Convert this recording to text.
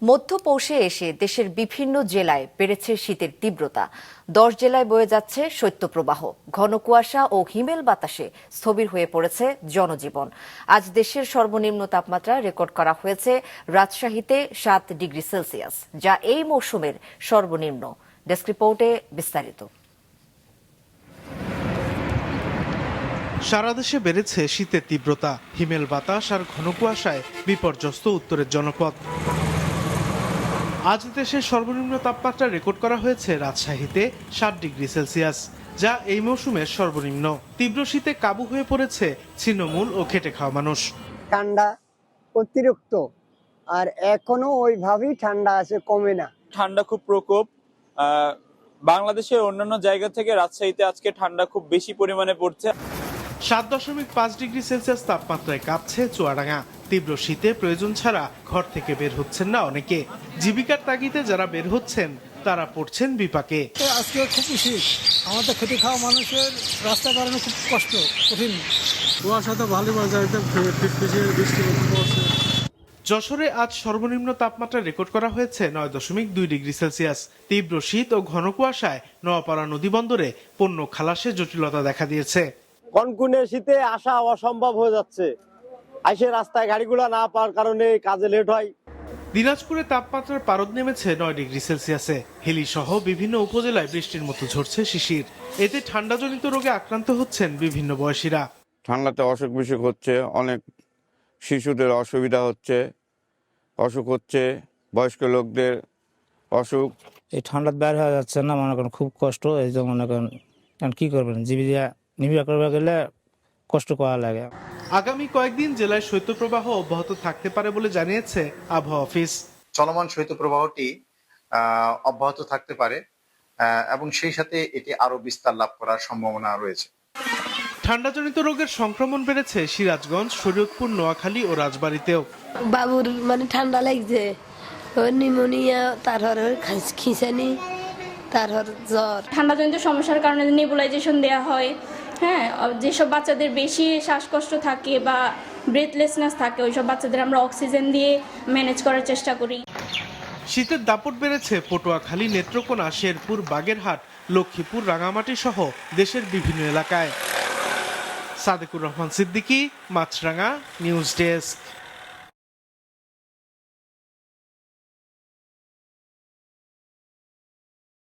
মধ্য পৌষে এসে দেশের বিভিন্ন জেলায় বেড়েছে শীতের তীব্রতা। 10 জেলায় বয়ে যাচ্ছে শৈত্যপ্রবাহ। ঘন কুয়াশা ও হিমেল বাতাসে স্থবির হয়ে পড়েছে জনজীবন। আজ দেশের সর্বনিম্ন তাপমাত্রা রেকর্ড করা হয়েছে রাজশাহীতে 7 ডিগ্রি সেলসিয়াস, যা এই মৌসুমের সর্বনিম্ন। ডেস্ক রিপোর্টে বিস্তারিত। সারা দেশে বেড়েছে শীতের তীব্রতা। হিমেল বাতাস আর ঘন কুয়াশায় বিপর্যস্ত উত্তরের জনপদ। আজ দেশের সর্বনিম্ন তাপমাত্রা রেকর্ড করা হয়েছে রাজশাহীতে 7 ডিগ্রি সেলসিয়াস, যা এই মৌসুমের সর্বনিম্ন। তীব্র শীতে কাবু হয়ে পড়েছে ছিন্নমূল ও খেটে খাওয়া মানুষ। ঠান্ডা অতিরিক্ত, আর এখনো ওইভাবেই ঠান্ডা আছে, কমে না। ঠান্ডা খুব প্রকোপ। বাংলাদেশের অন্যান্য জায়গা থেকে রাজশাহীতে আজকে ঠান্ডা খুব বেশি পরিমাণে পড়ছে। 7.5 ডিগ্রি সেলসিয়াস তাপমাত্রায় কাঁপছে চুয়াডাঙ্গা। তীব্র শীতে প্রয়োজন ছাড়া ঘর থেকে বের হচ্ছেন না অনেকে। জীবিকার তাগিদে যারা বের হচ্ছেন তারা পড়ছেন বিপাকে। আজকে খুব শীত, আমাদের খেটে খাওয়া মানুষের রাস্তা কারণে খুব কষ্ট, কঠিন। কুয়াশা তো ভালো বাজায়, বৃষ্টি পড়ছে। যশোরে আজ সর্বনিম্ন তাপমাত্রা রেকর্ড করা হয়েছে 9.2 ডিগ্রি সেলসিয়াস। তীব্র শীত ও ঘন কুয়াশায় নোয়াপাড়া নদী বন্দরে পণ্য খালাসে জটিলতা দেখা দিয়েছে। কনকনে শীতে আসা অসম্ভব হয়ে যাচ্ছে। আইসে রাস্তায় গাড়িগুলো না পাওয়ার কারণে কাজে লেট হয়। দিনাজপুরে তাপমাত্রার পারদ নেমেছে 9 ডিগ্রি সেলসিয়াসে। হিলি সহ বিভিন্ন উপজেলায় বৃষ্টির মতো ঝরছে শিশির। এতে ঠান্ডাজনিত রোগে আক্রান্ত হচ্ছেন বিভিন্ন বয়সীরা। ঠান্ডাতে অসুখ বিসুখ হচ্ছে, অনেক শিশুদের অসুবিধা হচ্ছে, অসুখ হচ্ছে, বয়স্ক লোকদের অসুখ। এই ঠান্ডা বের হয়ে যাচ্ছে না, মনে করেন খুব কষ্ট। এই যে মনে করেন কি করবেন, জীবিকা নির্বাহ করবে গেলে কষ্ট করা লাগে। আগামী কয়েকদিন জেলায় শৈত্যপ্রবাহ অব্যাহত থাকতে পারে বলে জানিয়েছে আবহাওয়া অফিস। চলমান শৈত্যপ্রবাহটি অব্যাহত থাকতে পারে এবং সেই সাথে এটি আরো বিস্তার লাভ করার সম্ভাবনা রয়েছে। ঠান্ডাজনিত রোগের সংক্রমণ বেড়েছে সিরাজগঞ্জ, শরীয়তপুর, নোয়াখালী ও রাজবাড়ীতেও। বাবুর ঠান্ডা লাগছে, নিউমোনিয়া, তারপর খিঁচানি, তারপর জ্বর। ঠান্ডাজনিত সমস্যার কারণে নেবুলাইজেশন দেওয়া হয়। হ্যাঁ, যেসব বাচ্চাদের বেশি শ্বাসকষ্ট থাকে বা ব্রেথলেসনেস থাকে, ওইসব বাচ্চাদের আমরা অক্সিজেন দিয়ে ম্যানেজ করার চেষ্টা করি। শীতের দাপট বেড়েছে পটুয়াখালী, নেত্রকোনা, শেরপুর, বাগেরহাট, লক্ষ্মীপুর, রাঙামাটি সহ দেশের বিভিন্ন এলাকায়। সাদেকুর রহমান সিদ্দিকী, মাছরাঙা, নিউজ ডেস্ক।